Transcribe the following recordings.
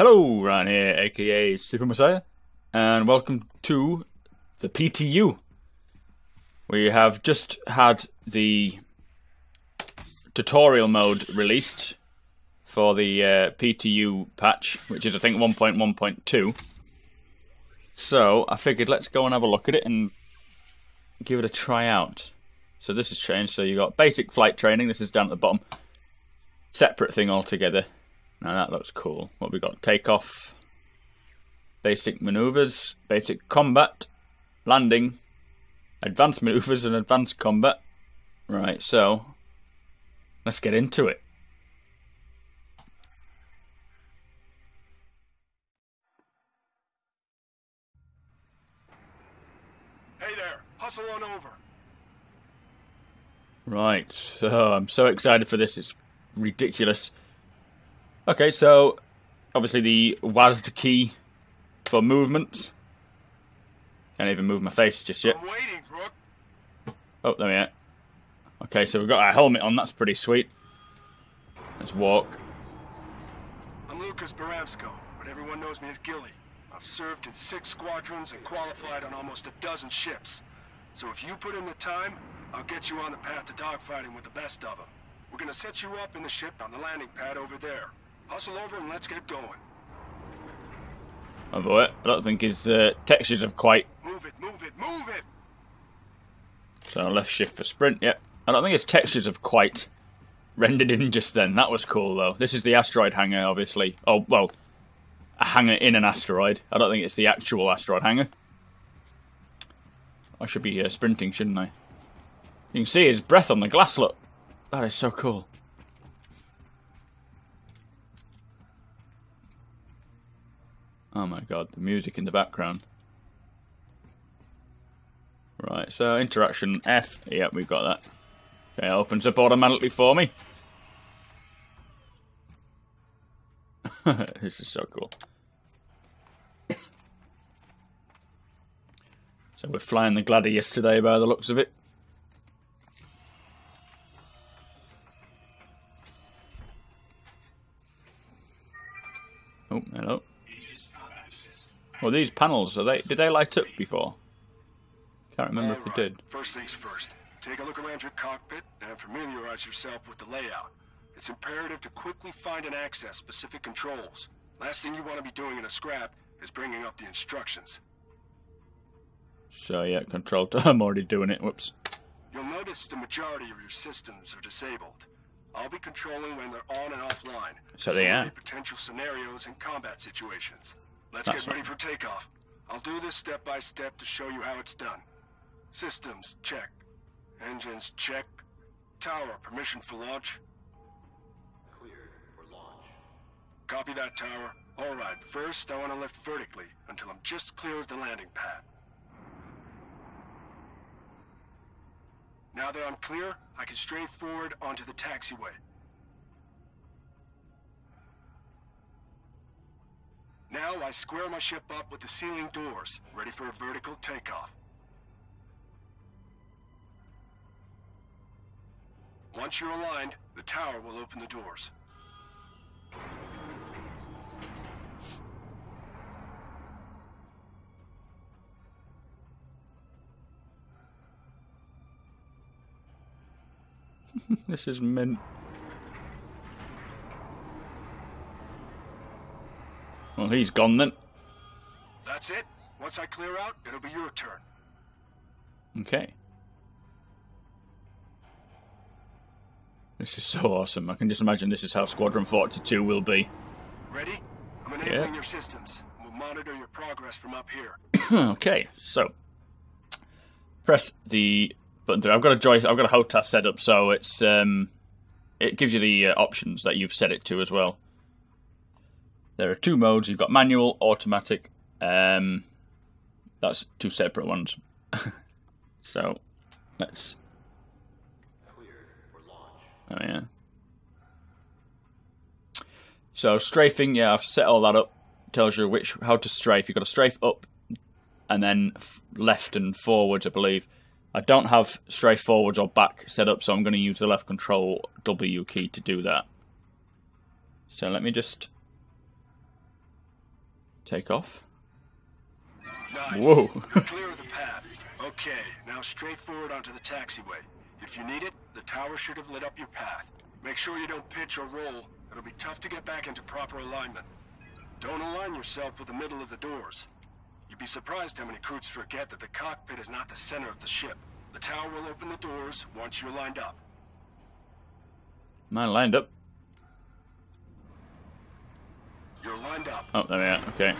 Hello, Ryan here, aka Super Messiah, and welcome to the PTU. We have just had the tutorial mode released for the PTU patch, which is I think 1.1.2. So I figured let's go and have a look at it and give it a try out. So this has changed, so you got basic flight training, this is down at the bottom. Separate thing altogether. Now that looks cool. What we got? Takeoff, basic maneuvers, basic combat, landing, advanced maneuvers and advanced combat. Right, so let's get into it. Hey there, hustle on over. Right, so I'm so excited for this, it's ridiculous. Okay, so obviously the WASD key for movement. Can't even move my face just yet. I'm waiting, Brooke. Oh, there we are. Okay, so we've got our helmet on, that's pretty sweet. Let's walk. I'm Lucas Baramsko, but everyone knows me as Gilly. I've served in 6 squadrons and qualified on almost a dozen ships. So if you put in the time, I'll get you on the path to dogfighting with the best of them. We're gonna set you up in the ship on the landing pad over there. Hustle over and let's get going. Oh boy, I don't think his textures have quite... Move it, move it, move it! So left shift for sprint, yep. I don't think his textures have quite rendered in just then. That was cool though. This is the asteroid hangar, obviously. Oh, well, a hangar in an asteroid. I don't think it's the actual asteroid hangar. I should be sprinting, shouldn't I? You can see his breath on the glass, look. That is so cool. Oh my god, the music in the background. Right, so interaction F. Yep, we've got that. Okay, it opens up automatically for me. This is so cool. So we're flying the Gladius today by the looks of it. Oh, hello. Well, these panels, did they light up before? Can't remember if they did. First things first. Take a look around your cockpit and familiarize yourself with the layout. It's imperative to quickly find and access specific controls. Last thing you want to be doing in a scrap is bringing up the instructions. So yeah, control. I'm already doing it. Whoops. You'll notice the majority of your systems are disabled. I'll be controlling when they're on and offline. So they are. Potential scenarios and combat situations. Let's That's get ready for takeoff. I'll do this step by step to show you how it's done. Systems, check. Engines, check. Tower, permission for launch. Cleared for launch. Copy that, tower. Alright, first I want to lift vertically until I'm just clear of the landing pad. Now that I'm clear, I can strafe forward onto the taxiway. Now I square my ship up with the ceiling doors, ready for a vertical takeoff. Once you're aligned, the tower will open the doors. This is mint. Well, he's gone then. That's it. Once I clear out, it'll be your turn. Okay. This is so awesome. I can just imagine this is how Squadron 42 will be. Ready? I'm enabling your systems. We'll monitor your progress from up here. Okay, so press the button through. I've got a HOTAS set up, so it's it gives you the options that you've set it to as well. There are 2 modes. You've got manual, automatic. That's 2 separate ones. So let's. Cleared for launch. Oh yeah. So strafing, yeah, I've set all that up. Tells you how to strafe. You've got to strafe up, and then left and forwards, I believe. I don't have strafe forwards or back set up, so I'm going to use the left control W key to do that. So let me just Take off. Nice. Whoa. You're clear of the path. Okay, now straight forward onto the taxiway. If you need it, the tower should have lit up your path. Make sure you don't pitch or roll. It'll be tough to get back into proper alignment. Don't align yourself with the middle of the doors. You'd be surprised how many crews forget that the cockpit is not the center of the ship. The tower will open the doors once you're lined up. Am I lined up? You're lined up. Oh, there we are. Okay.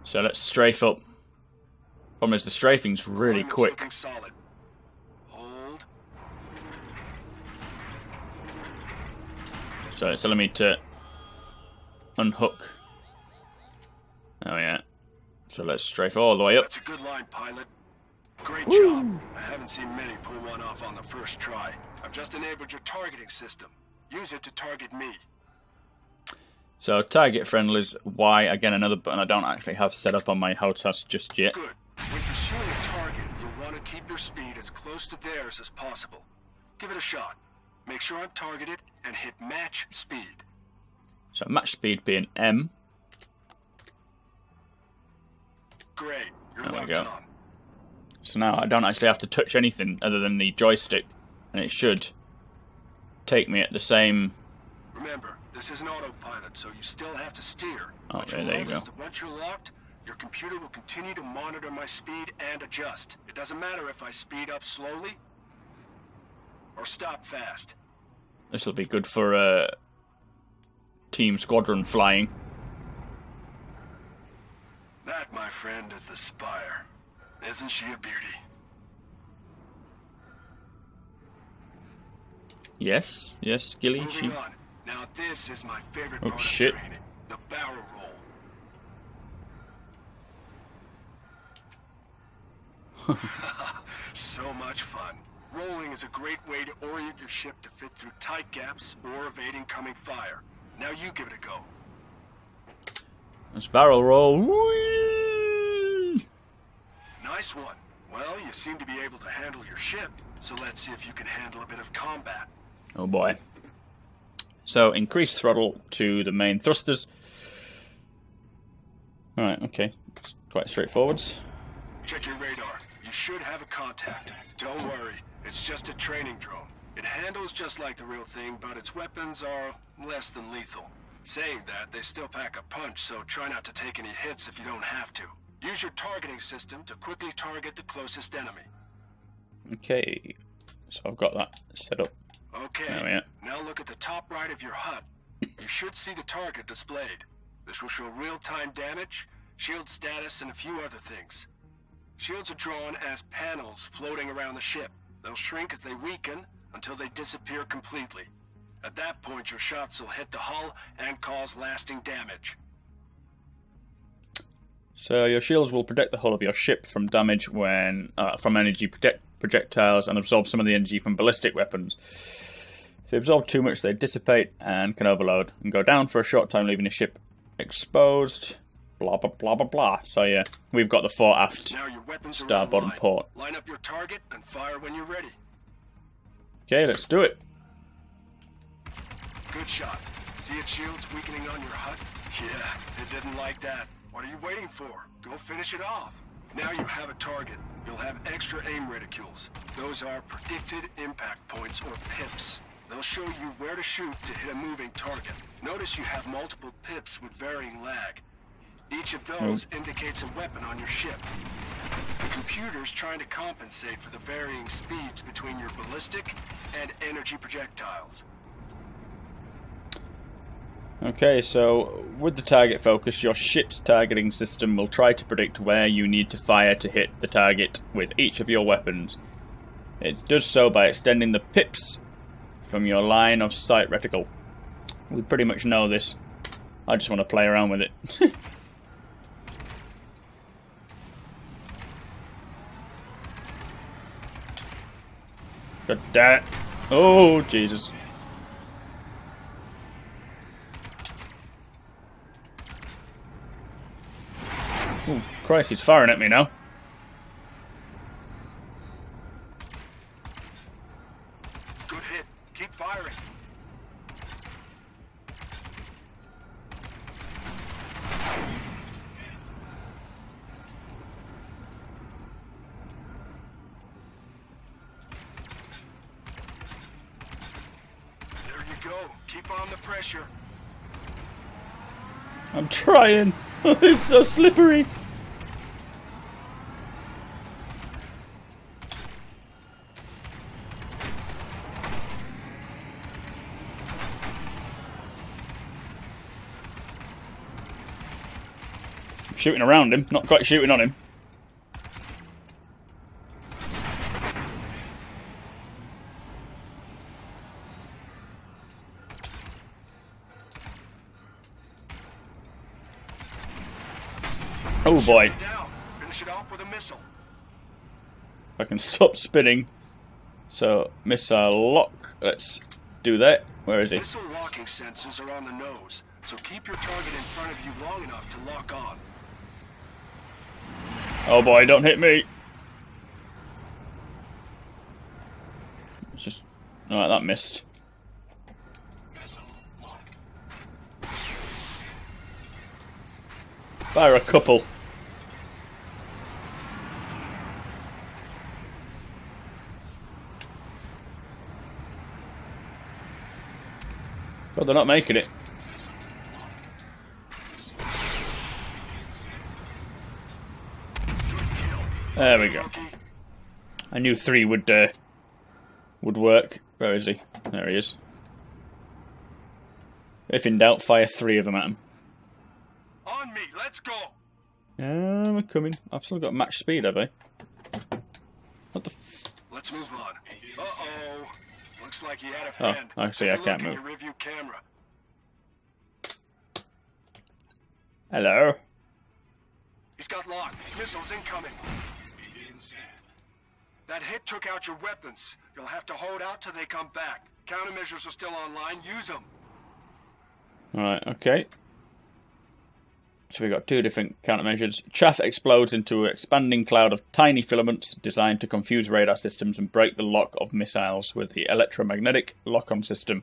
So let's strafe up. Problem is the strafing's really Alignment's quick. looking solid. Hold. So it's telling me to unhook. Oh yeah. So let's strafe all the way up. That's a good line, pilot. Great Woo. job. I haven't seen many pull one off on the first try. I've just enabled your targeting system. Use it to target me. So target friendlies, Y, again another button I don't actually have set up on my HOTAS just yet. Good. When pursuing a target, you'll want to keep your speed as close to theirs as possible. Give it a shot. Make sure I'm targeted and hit match speed. So match speed being M. Great. You're There we locked go. on. So now I don't actually have to touch anything other than the joystick, and it should take me at the same. Remember, this is an autopilot, so you still have to steer. Oh, But there you'll you notice go. that once you're locked, your computer will continue to monitor my speed and adjust. It doesn't matter if I speed up slowly or stop fast. This will be good for Team Squadron flying. That, my friend, is the Spire. Isn't she a beauty? Yes, yes, Gilly. Moving on. Now this is my favorite Oh, part shit. of training. The barrel roll. So much fun. Rolling is a great way to orient your ship to fit through tight gaps or evade incoming fire. Now you give it a go. Let's barrel roll. Whee! Nice one. Well, you seem to be able to handle your ship, so let's see if you can handle a bit of combat. Oh boy. So increase throttle to the main thrusters. Alright, okay. It's quite straightforward. Check your radar. You should have a contact. Don't worry, it's just a training drone. It handles just like the real thing, but its weapons are less than lethal. Saying that, they still pack a punch, so try not to take any hits if you don't have to. Use your targeting system to quickly target the closest enemy. Okay. So I've got that set up. Okay, There we are. now look at the top right of your HUD. You should see the target displayed. This will show real-time damage, shield status, and a few other things. Shields are drawn as panels floating around the ship. They'll shrink as they weaken until they disappear completely. At that point, your shots will hit the hull and cause lasting damage. So your shields will protect the hull of your ship from damage when from energy projectiles and absorb some of the energy from ballistic weapons. If they absorb too much, they dissipate and can overload and go down for a short time, leaving the ship exposed. Blah blah blah blah blah. So yeah, we've got the fore aft Now your weapons are star bottom online. port. Line up your target and fire when you're ready. Okay, let's do it. Good shot. See its shields weakening on your HUD? Yeah, it didn't like that. What are you waiting for? Go finish it off. Now you have a target. You'll have extra aim reticules. Those are predicted impact points, or pips. They'll show you where to shoot to hit a moving target. Notice you have multiple pips with varying lag. Each of those indicates a weapon on your ship. The computer's trying to compensate for the varying speeds between your ballistic and energy projectiles. Okay, so with the target focus, your ship's targeting system will try to predict where you need to fire to hit the target with each of your weapons. It does so by extending the pips from your line of sight reticle. We pretty much know this. I just want to play around with it. God damn it. Oh, Jesus. Oh, Christ, he's firing at me now. Good hit. Keep firing. go. Keep on the pressure. I'm trying. It's so slippery. I'm shooting around him, not quite shooting on him. Oh boy. Finish it off with a missile. If I can stop spinning. So, missile lock. Let's do that. Where is he? Missile locking sensors are on the nose, so keep your target in front of you long enough to lock on. Oh boy, don't hit me. It's just... Alright, that missed. Fire a couple. God, they're not making it. There we go. I knew 3 would work. Where is he? There he is. If in doubt, fire 3 of them at him. On me, let's go. I'm coming. I've still got match speed, have I? What the f... Let's move on. Uh-oh. Looks like he had a Oh, friend. actually, I can't Take a move. look at your review camera. Hello? He's got locked. Missiles incoming. That hit took out your weapons. You'll have to hold out till they come back. Countermeasures are still online. Use them. Alright, okay. So we've got 2 different countermeasures. Chaff explodes into an expanding cloud of tiny filaments designed to confuse radar systems and break the lock of missiles with the electromagnetic lock-on system.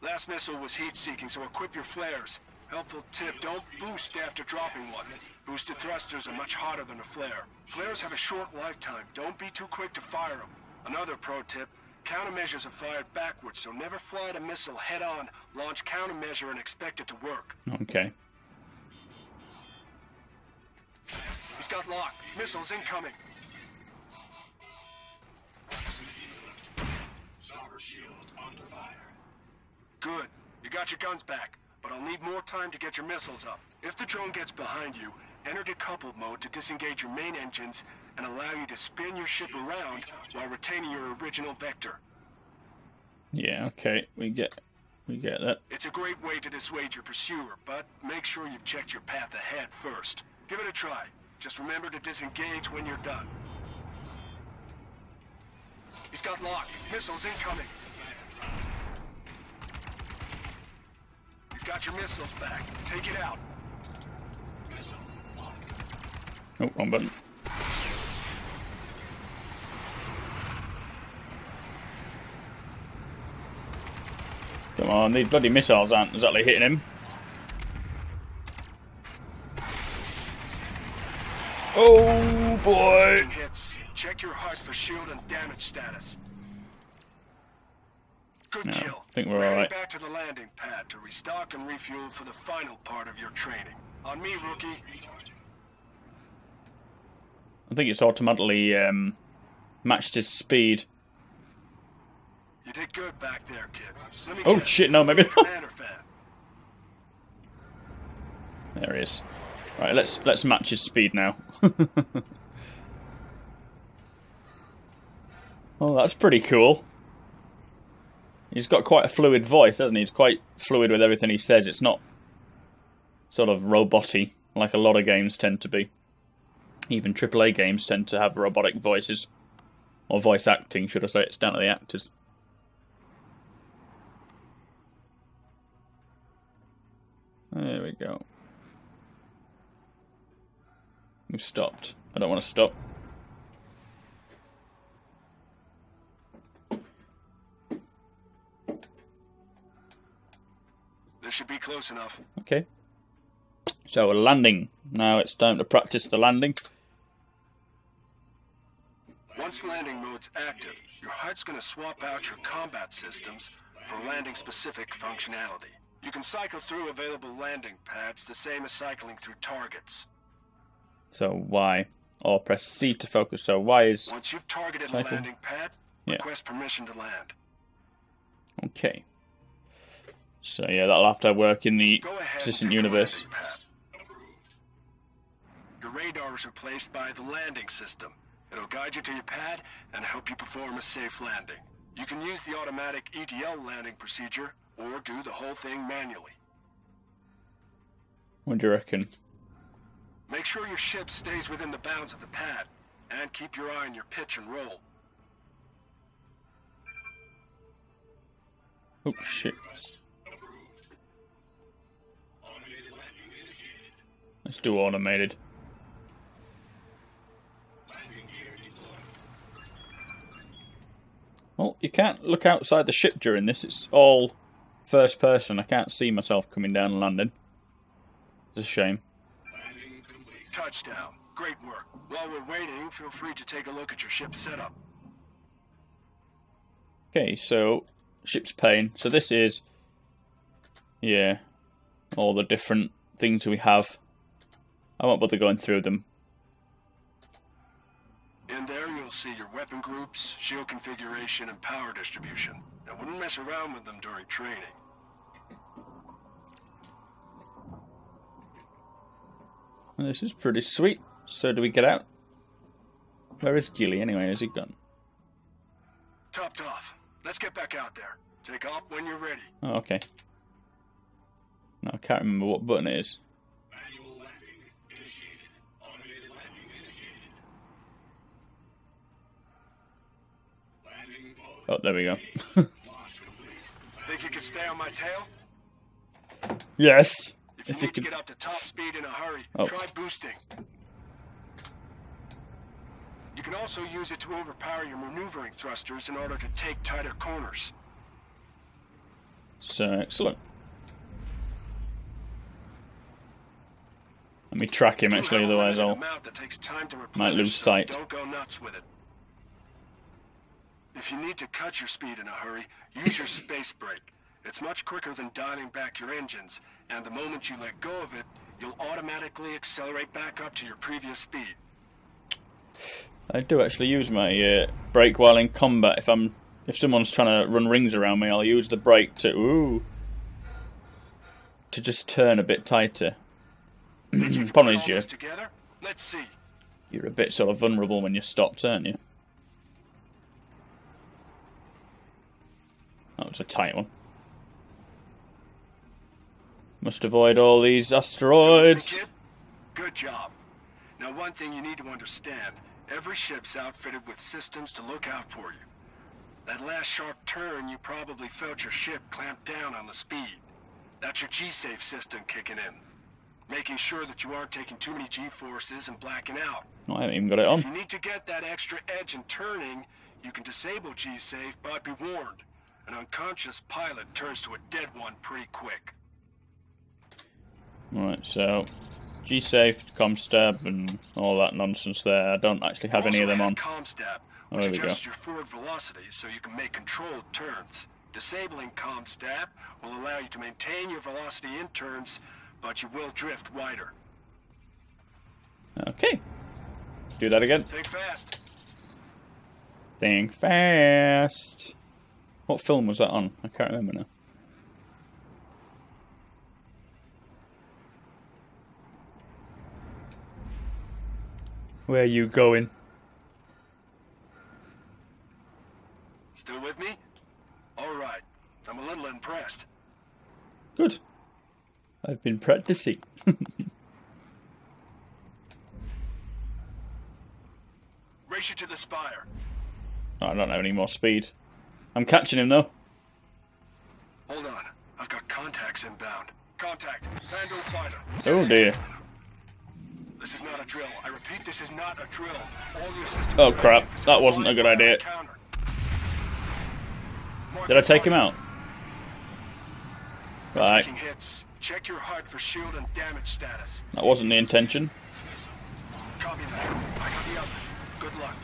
Last missile was heat-seeking, so equip your flares. Helpful tip, don't boost after dropping one. Boosted thrusters are much hotter than a flare. Flares have a short lifetime. Don't be too quick to fire them. Another pro tip, countermeasures are fired backwards, so never fly a missile head-on. Launch countermeasure and expect it to work. Okay. He's got lock. Missiles incoming. Good. You got your guns back, but I'll need more time to get your missiles up. If the drone gets behind you, enter decoupled mode to disengage your main engines and allow you to spin your ship around while retaining your original vector. Yeah, okay. We get that. It's a great way to dissuade your pursuer, but make sure you've checked your path ahead first. Give it a try. Just remember to disengage when you're done. He's got lock. Missiles incoming. You've got your missiles back. Take it out. Oh, wrong button. Come on, these bloody missiles aren't exactly hitting him. Oh boy! Hits. Check your HUD for shield and damage status. Good No, kill. I think we're Heading alright. back to the landing pad to restock and refuel for the final part of your training. On me, rookie. I think it's automatically matched his speed. You did good back there, kid. Let me Oh guess. shit, no, maybe not. Commander fan. There he is. Right, let's match his speed now. Oh, that's pretty cool. He's got quite a fluid voice, hasn't he? He's quite fluid with everything he says. It's not sort of robot-y like a lot of games tend to be. Even AAA games tend to have robotic voices. Or voice acting, should I say. It's down to the actors. There we go. We've stopped. I don't want to stop. This should be close enough. Okay. So we're landing. Now it's time to practice the landing. Once Once landing mode's active, your HUD's going to swap out your combat systems for landing-specific functionality. You can cycle through available landing pads the same as cycling through targets. So Y, or press C to focus. So Y is... Once you've targeted a cycle. landing pad, request permission to land. Okay. So yeah, that'll have to work in the Go ahead existing and pick a universe. landing pad. Your radars are placed by the landing system. It'll guide you to your pad and help you perform a safe landing. You can use the automatic ETL landing procedure or do the whole thing manually. What do you reckon? Make sure your ship stays within the bounds of the pad and keep your eye on your pitch and roll. Oh shit. Let's do automated. Well, you can't look outside the ship during this. It's all first person. I can't see myself coming down and landing. It's a shame. Touchdown. Great work. While we're waiting, feel free to take a look at your ship's setup. Okay, so ship's pane. So this is, yeah, all the different things we have. I won't bother going through them. In there, you'll see your weapon groups, shield configuration, and power distribution. I wouldn't mess around with them during training. Well, this is pretty sweet. So do we get out? Where is Gilly anyway? Is he gone? Topped off. Let's get back out there. Take off when you're ready. Oh, okay. No, I can't remember what button it is. Manual landing initiated. Automated landing initiated. Landing mode. Oh, there we go. Launch complete. Think you could stay on my tail? Yes. If you need to get up to top speed in a hurry, try boosting. You can also use it to overpower your maneuvering thrusters in order to take tighter corners. So excellent. Let me track him actually, otherwise I'll might lose sight. Don't go nuts with it. If you need to cut your speed in a hurry, use your space brake. It's much quicker than dialing back your engines, and the moment you let go of it, you'll automatically accelerate back up to your previous speed. I do actually use my brake while in combat. If someone's trying to run rings around me, I'll use the brake to just turn a bit tighter. Problem is Let's see. You're a bit sort of vulnerable when you're stopped, aren't you? That was a tight one. Must avoid all these asteroids. Good job. Now, one thing you need to understand, every ship's outfitted with systems to look out for you. That last sharp turn, you probably felt your ship clamp down on the speed. That's your G-safe system kicking in. Making sure that you aren't taking too many G-forces and blacking out. No, I haven't even got it on. If you need to get that extra edge in turning, you can disable G-safe, but be warned. An unconscious pilot turns to a dead one pretty quick. Right, so G-safe, ComStab, and all that nonsense there. I don't actually have any of them on. ComStab, Oh, which there we go. adjusts your forward velocity so you can make controlled turns. Disabling ComStab will allow you to maintain your velocity in turns, but you will drift wider. Okay. Do that again. Think fast. Think fast. What film was that on? I can't remember now. Where are you going? Still with me? All right. I'm a little impressed. Good. I've been practicing. Race you to the spire. Oh, I don't have any more speed. I'm catching him though. Hold on. I've got contacts inbound. Contact. Vandal fighter. Oh dear. This is not a drill. I repeat, this is not a drill. All your systems Oh crap, that wasn't a good idea. Did I take him out? Right. Taking hits. Check your HUD for shield and damage status. That wasn't the intention. Copy that. I got the other. Good luck.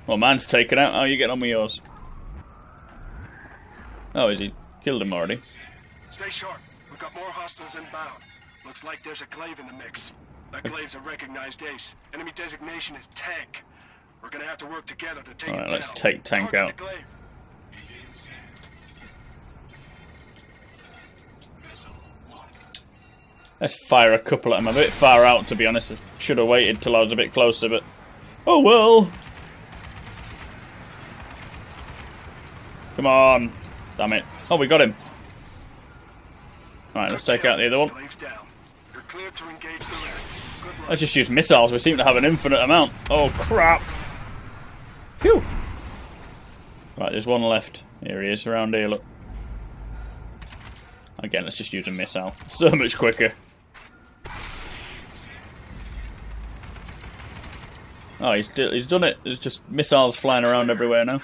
Well, mine's taken out. How are you getting on with yours? Oh, is he? Killed him already. Stay sharp. We've got more hostiles inbound. Looks like there's a glaive in the mix. That glaive's a recognized ace. Enemy designation is tank. We're gonna have to work together to take it down. Let's take tank out. The glaive. Let's fire a couple at him. I'm a bit far out, to be honest. I should have waited till I was a bit closer, but... Oh well! Come on! Damn it. Oh, we got him. Alright, let's take out the other one. You're cleared to engage the rest. Good luck. Let's just use missiles. We seem to have an infinite amount. Oh, crap! Phew! Right, there's one left. Here he is, around here, look. Again, let's just use a missile. So much quicker. Oh, he's done it. There's just missiles flying around everywhere now.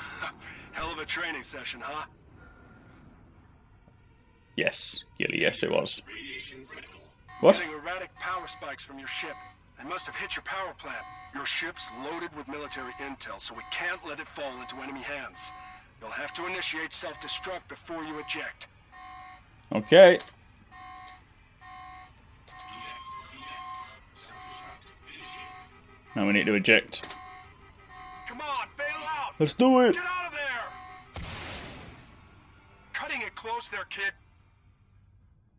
Hell of a training session, huh? Yes, Gilly, yes it was. What? Getting erratic power spikes from your ship. They must have hit your power plant. Your ship's loaded with military intel, so we can't let it fall into enemy hands. You'll have to initiate self-destruct before you eject. Okay. Now we need to eject. Come on, bail out! Let's do it! Get out of there! Cutting it close there, kid.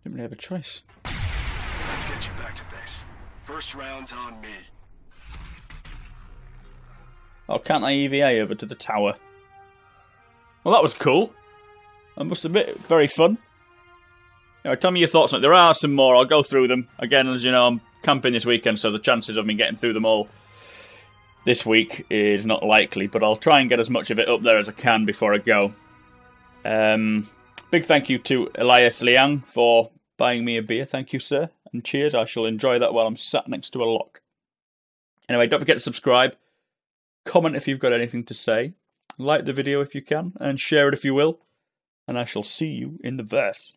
Didn't really have a choice. Let's get you back to base. First round's on me. Oh, can't I EVA over to the tower? Well, that was cool. I must admit, very fun. Anyway, tell me your thoughts on it. There are some more. I'll go through them. Again, as you know, I'm camping this weekend, so the chances of me getting through them all this week is not likely, but I'll try and get as much of it up there as I can before I go. Big thank you to Elias Liang for buying me a beer. Thank you, sir. And cheers. I shall enjoy that while I'm sat next to a lock. Anyway, don't forget to subscribe. Comment if you've got anything to say. Like the video if you can. And share it if you will. And I shall see you in the verse.